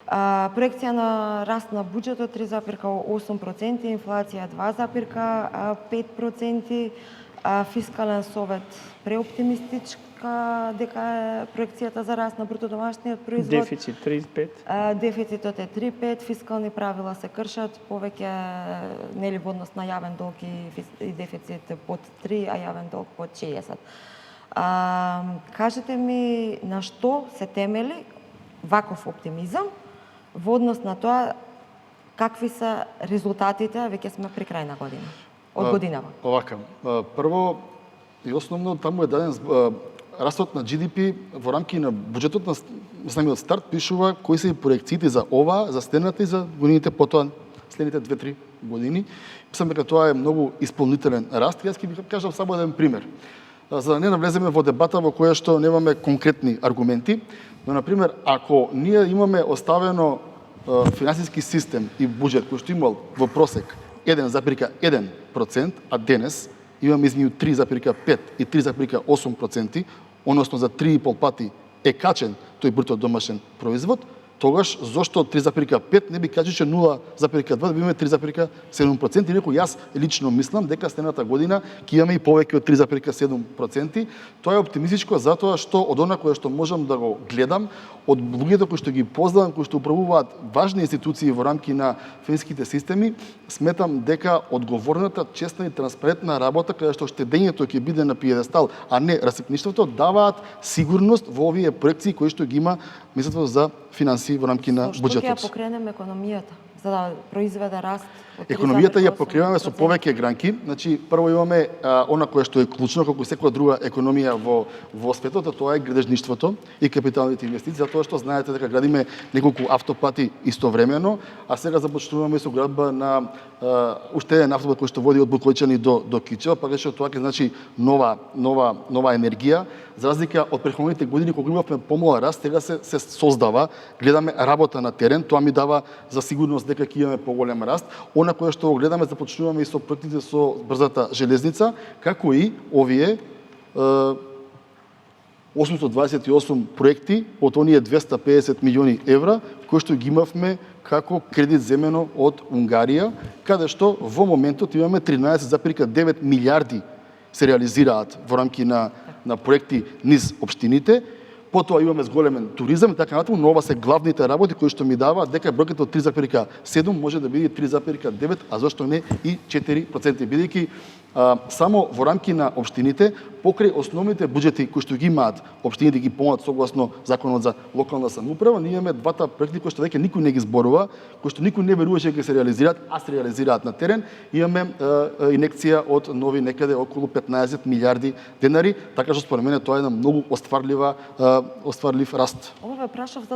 Проекција на раст на буџетот 3,8%, инфлација 2,5%, фискален совет преоптимистичка дека е проекцијата за раст на бруто домашниот производ. Дефицит 3,5. Дефицитот е 3,5, фискални правила се кршат, повеќе нели во однос на јавен долг и дефицит под 3, а јавен долг под 60. Кажете ми на што се темели ваков оптимизам во однос на тоа какви се резултатите, веќе сме при крај на година, од годинава? Овака, прво и основно таму е даден растот на GDP во рамки на буџетот на самиот старт пишува кои се проекциите за ова, за следната и за годините потоа, следните 2-3 години. Мислам дека тоа е многу исполнителен раст. Јас ќе ви кажам само еден пример. За да не навлеземе во дебата во која што немаме конкретни аргументи, но на пример ако ние имаме оставено финансиски систем и буџет кој што имал во просек 1,1%, а денес имаме измеѓу 3,5 и 3,8%, односно за 3,5 пати е качен тој бруто домашен производ, тогаш зошто 3,5 не би кажи че 0,2 да би имаме 3,7%, инаку јас лично мислам дека следната година ќе имаме и повеќе од 3,7%. Тоа е оптимистичко затоа што од она кое што можам да го гледам, од луѓето кои што ги познавам, кои што управуваат важни институции во рамки на финските системи, сметам дека одговорната, честна и транспарентна работа каде што штедењето ќе биде на пиедестал, а не расипништвото, даваат сигурност во овие проекции кои што ги има Министерството за финансии во рамки на буџетот. Што ќе покренеме економијата за да произведе раст? Економијата ја покриваме со повеќе гранки. Значи, прво имаме она кое што е клучно, како секоја друга економија во светот, а тоа е градежништвото и капиталните инвестиции, затоа што знаете дека градиме неколку автопати истовремено, а сега започнуваме со градба на уште еден автопат кој што води од Букојчани до Кичево, па што тоа ќе значи нова енергија. За разлика од претходните години кога имавме помал раст, сега се создава, гледаме работа на терен, тоа ми дава за сигурност дека ќе имаме поголем раст. Она кое што го гледаме, започнуваме и со проектите со брзата железница, како и овие 828 проекти од оние 250 милиони евра, кои што ги имавме како кредит земено од Унгарија, каде што во моментот имаме 13,9 милиарди се реализираат во рамки на проекти низ општините. Потоа имаме зголемен туризам и така натаму, но ова се главните работи кои што ми даваат дека бројката од 3,7 може да биде 3,9, а зошто не и 4%, бидејќи само во рамки на општините, покрај основните буџети кои што ги имаат општините ги помнат согласно Законот за локална самоуправа, ние имаме двата проекти кои што веќе никој не ги зборува, кои што никој не веруваше дека се реализираат, а се реализираат на терен. Имаме инекција од нови некаде околу 15 милиарди денари, така што според мене тоа е една многу остварлив раст. Ова ве прашав